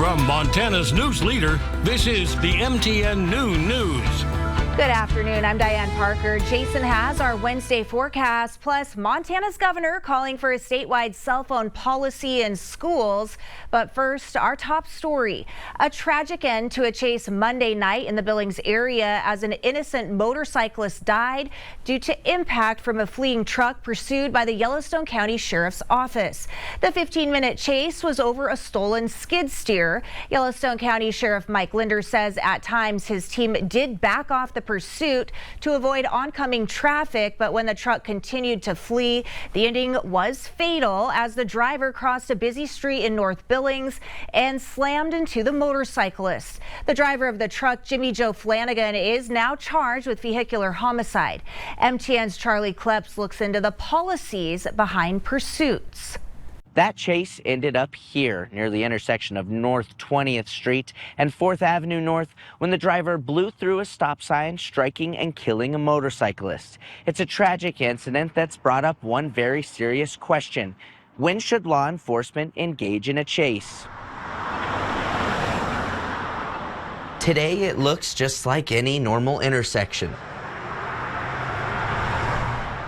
From Montana's news leader, this is the MTN Noon News. Good afternoon. I'm Dianne Parker. Jason has our Wednesday forecast, plus Montana's governor calling for a statewide cell phone policy in schools. But first, our top story. A tragic end to a chase Monday night in the Billings area as an innocent motorcyclist died due to impact from a fleeing truck pursued by the Yellowstone County Sheriff's Office. The 15-minute chase was over a stolen skid steer. Yellowstone County Sheriff Mike Linder says at times his team did back off the pursuit to avoid oncoming traffic, but when the truck continued to flee, the ending was fatal as the driver crossed a busy street in North Billings and slammed into the motorcyclist. The driver of the truck, Jimmy Joe Flanagan, is now charged with vehicular homicide. MTN's Charlie Kleps looks into the policies behind pursuits. That chase ended up here near the intersection of North 20th Street and 4th Avenue North when the driver blew through a stop sign, striking and killing a motorcyclist. It's a tragic incident that's brought up one very serious question. When should law enforcement engage in a chase? Today, it looks just like any normal intersection.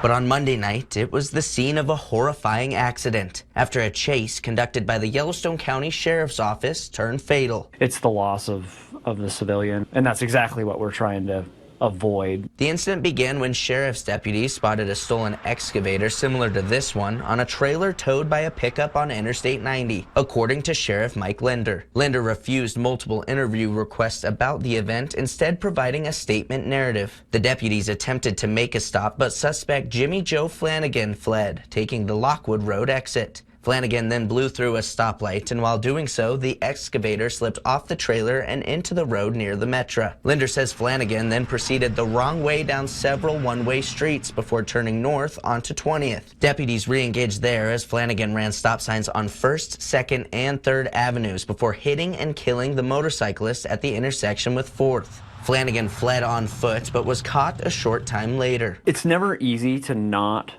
But on Monday night, it was the scene of a horrifying accident after a chase conducted by the Yellowstone County Sheriff's Office turned fatal. It's the loss of the civilian, and that's exactly what we're trying to avoid. The incident began when sheriff's deputies spotted a stolen excavator similar to this one on a trailer towed by a pickup on Interstate 90, according to Sheriff Mike Linder. Linder refused multiple interview requests about the event, instead providing a statement narrative. The deputies attempted to make a stop, but suspect Jimmy Joe Flanagan fled, taking the Lockwood Road exit. Flanagan then blew through a stoplight, and while doing so, the excavator slipped off the trailer and into the road near the Metra. Linder says Flanagan then proceeded the wrong way down several one-way streets before turning north onto 20th. Deputies re-engaged there as Flanagan ran stop signs on 1st, 2nd, and 3rd Avenues before hitting and killing the motorcyclist at the intersection with 4th. Flanagan fled on foot, but was caught a short time later. It's never easy to not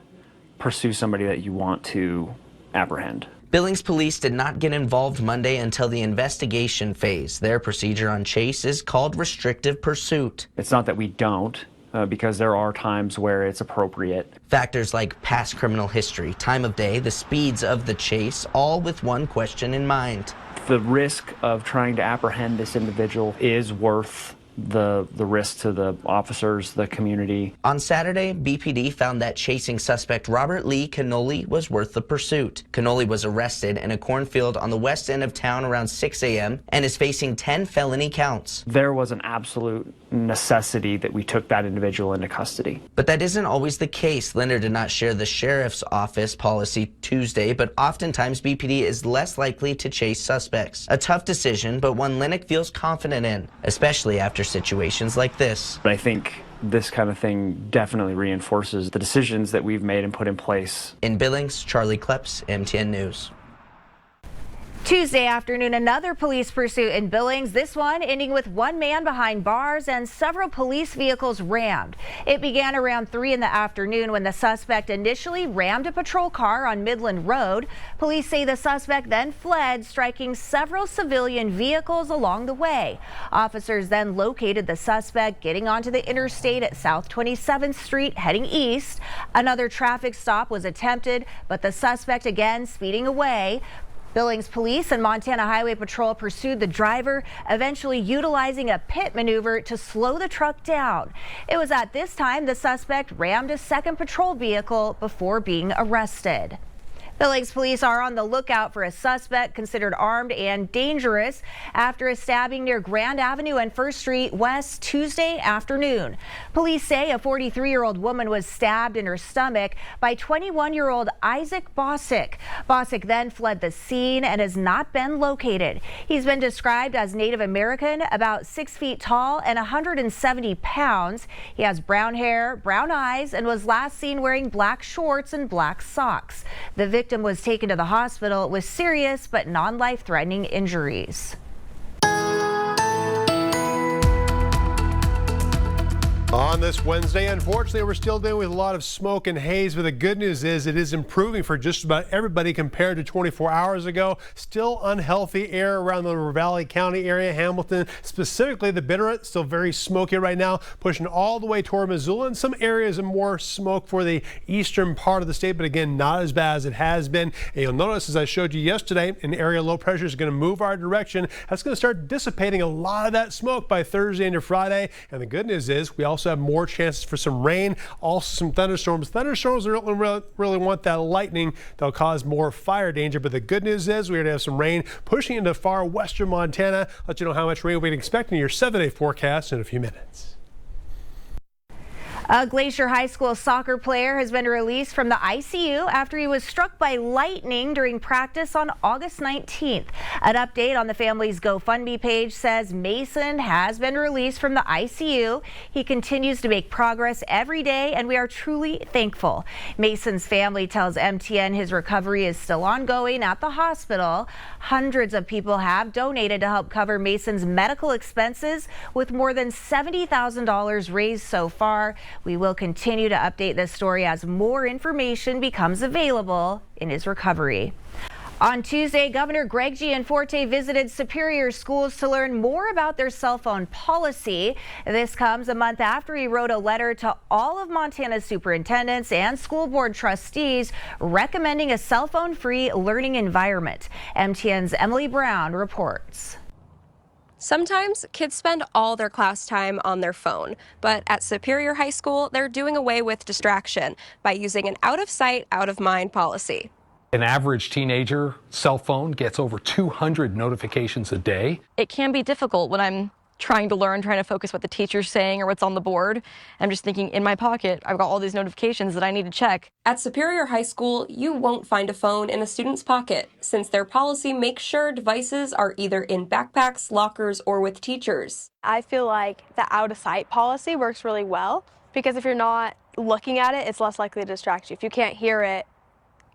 pursue somebody that you want to apprehend. Billings police did not get involved Monday until the investigation phase. Their procedure on chase is called restrictive pursuit. It's not that we don't, because there are times where it's appropriate. Factors like past criminal history, time of day, the speeds of the chase, all with one question in mind. The risk of trying to apprehend this individual is worth the risk to the officers, the community. On Saturday, BPD found that chasing suspect Robert Lee Cannoli was worth the pursuit. Cannoli was arrested in a cornfield on the west end of town around 6 a.m. and is facing 10 felony counts. There was an absolute necessity that we took that individual into custody. But that isn't always the case. Linder did not share the sheriff's office policy Tuesday, but oftentimes BPD is less likely to chase suspects. A tough decision, but one Lennox feels confident in, especially after situations like this. But I think this kind of thing definitely reinforces the decisions that we've made and put in place. In Billings, Charlie Kleps, MTN News. Tuesday afternoon, another police pursuit in Billings, this one ending with one man behind bars and several police vehicles rammed. It began around 3 in the afternoon when the suspect initially rammed a patrol car on Midland Road. Police say the suspect then fled, striking several civilian vehicles along the way. Officers then located the suspect getting onto the interstate at South 27th Street heading east. Another traffic stop was attempted, but the suspect again speeding away. Billings Police and Montana Highway Patrol pursued the driver, eventually utilizing a pit maneuver to slow the truck down. It was at this time the suspect rammed a second patrol vehicle before being arrested. Billings police are on the lookout for a suspect considered armed and dangerous after a stabbing near Grand Avenue and 1st Street West Tuesday afternoon. Police say a 43-year-old woman was stabbed in her stomach by 21-year-old Isaac Bosick. Bosick then fled the scene and has not been located. He's been described as Native American, about 6 feet tall and 170 pounds. He has brown hair, brown eyes, and was last seen wearing black shorts and black socks. The victim was taken to the hospital with serious but non-life-threatening injuries. On this Wednesday, unfortunately, we're still dealing with a lot of smoke and haze, but the good news is it is improving for just about everybody compared to 24 hours ago. Still unhealthy air around the River Valley County area, Hamilton, specifically the Bitterroot, still very smoky right now, pushing all the way toward Missoula, and some areas of more smoke for the eastern part of the state, but again, not as bad as it has been. And you'll notice, as I showed you yesterday, an area low pressure is going to move our direction. That's going to start dissipating a lot of that smoke by Thursday into Friday. And the good news is we also have more chances for some rain, also some thunderstorms. Thunderstorms don't really want that lightning. They'll cause more fire danger. But the good news is we're going to have some rain pushing into far western Montana. Let you know how much rain we're expecting in your 7-day forecast in a few minutes. A Glacier High School soccer player has been released from the ICU after he was struck by lightning during practice on August 19th. An update on the family's GoFundMe page says Mason has been released from the ICU. He continues to make progress every day, and we are truly thankful. Mason's family tells MTN his recovery is still ongoing at the hospital. Hundreds of people have donated to help cover Mason's medical expenses, with more than $70,000 raised so far. We will continue to update this story as more information becomes available in his recovery. On Tuesday, Governor Greg Gianforte visited Superior schools to learn more about their cell phone policy. This comes a month after he wrote a letter to all of Montana's superintendents and school board trustees recommending a cell phone-free learning environment. MTN's Emily Brown reports. Sometimes kids spend all their class time on their phone, but at Superior High School, they're doing away with distraction by using an out-of-sight, out-of-mind policy. An average teenager cell phone gets over 200 notifications a day. It can be difficult when I'm trying to learn, trying to focus what the teacher's saying or what's on the board. I'm just thinking, in my pocket, I've got all these notifications that I need to check. At Superior High School, you won't find a phone in a student's pocket, since their policy makes sure devices are either in backpacks, lockers, or with teachers. I feel like the out-of-sight policy works really well, because if you're not looking at it, it's less likely to distract you. If you can't hear it,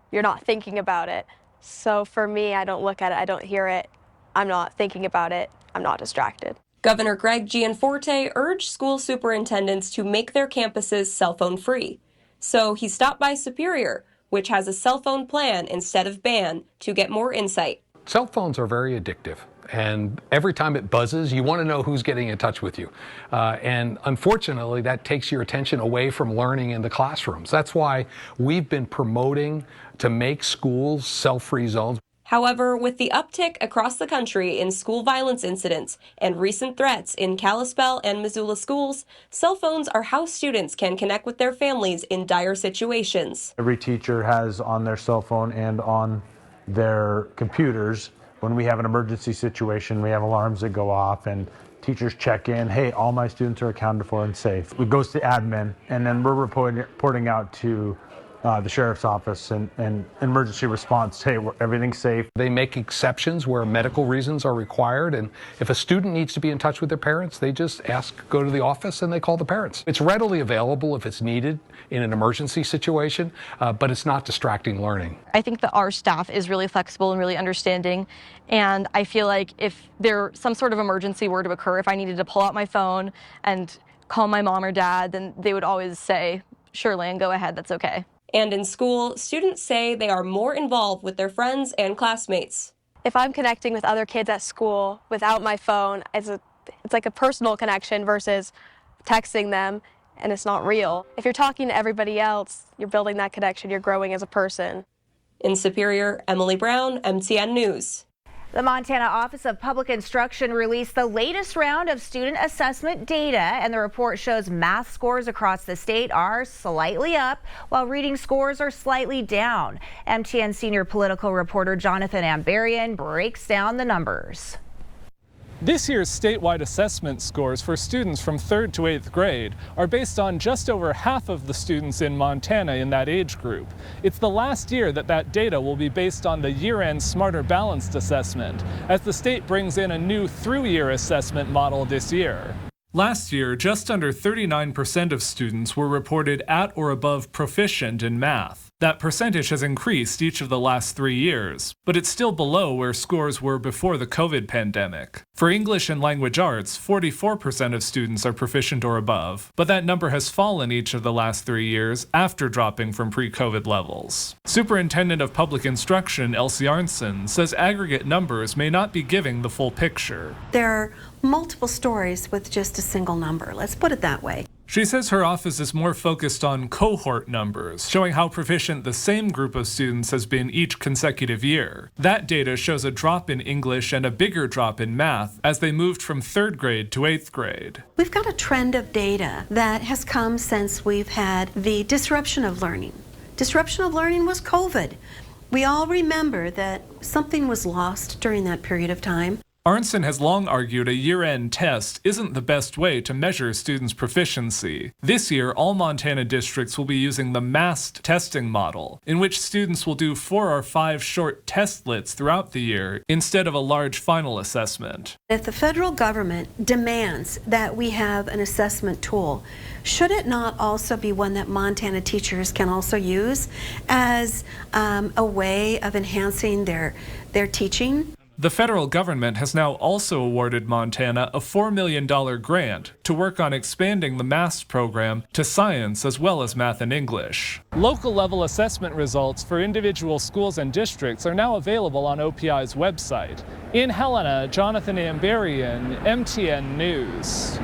you're not thinking about it. So for me, I don't look at it, I don't hear it, I'm not thinking about it, I'm not distracted. Governor Greg Gianforte urged school superintendents to make their campuses cell phone free. So he stopped by Superior, which has a cell phone plan instead of ban, to get more insight. Cell phones are very addictive, and every time it buzzes, you want to know who's getting in touch with you. And unfortunately, that takes your attention away from learning in the classrooms. That's why we've been promoting to make schools cell-free zones. However, with the uptick across the country in school violence incidents and recent threats in Kalispell and Missoula schools, cell phones are how students can connect with their families in dire situations. Every teacher has on their cell phone and on their computers. When we have an emergency situation, we have alarms that go off and teachers check in, hey, all my students are accounted for and safe. It goes to admin, and then we're reporting out to the sheriff's office and emergency response, hey, everything's safe. They make exceptions where medical reasons are required, and if a student needs to be in touch with their parents, they just go to the office and they call the parents. It's readily available if it's needed in an emergency situation, but it's not distracting learning. I think that our staff is really flexible and really understanding, and I feel like if some sort of emergency were to occur, if I needed to pull out my phone and call my mom or dad, then they would always say, sure, Lan, go ahead, that's okay. And in school, students say they are more involved with their friends and classmates. If I'm connecting with other kids at school without my phone, it's like a personal connection versus texting them, and it's not real. If you're talking to everybody else, you're building that connection, you're growing as a person. In Superior, Emily Brown, MTN News. The Montana Office of Public Instruction released the latest round of student assessment data, and the report shows math scores across the state are slightly up, while reading scores are slightly down. MTN senior political reporter Jonathan Ambarian breaks down the numbers. This year's statewide assessment scores for students from 3rd to 8th grade are based on just over half of the students in Montana in that age group. It's the last year that data will be based on the year-end Smarter Balanced assessment, as the state brings in a new through-year assessment model this year. Last year, just under 39% of students were reported at or above proficient in math. That percentage has increased each of the last 3 years, but it's still below where scores were before the COVID pandemic. For English and language arts, 44% of students are proficient or above, but that number has fallen each of the last 3 years after dropping from pre-COVID levels. Superintendent of Public Instruction Elsie Arnson says aggregate numbers may not be giving the full picture. There are multiple stories with just a single number. Let's put it that way. She says her office is more focused on cohort numbers, showing how proficient the same group of students has been each consecutive year. That data shows a drop in English and a bigger drop in math as they moved from 3rd grade to 8th grade. We've got a trend of data that has come since we've had the disruption of learning. Disruption of learning was COVID. We all remember that something was lost during that period of time. Arnson has long argued a year-end test isn't the best way to measure students' proficiency. This year, all Montana districts will be using the massed testing model, in which students will do 4 or 5 short testlets throughout the year instead of a large final assessment. If the federal government demands that we have an assessment tool, should it not also be one that Montana teachers can also use as a way of enhancing their teaching? The federal government has now also awarded Montana a $4 million grant to work on expanding the MAST program to science as well as math and English. Local level assessment results for individual schools and districts are now available on OPI's website. In Helena, Jonathan Amberian, MTN News.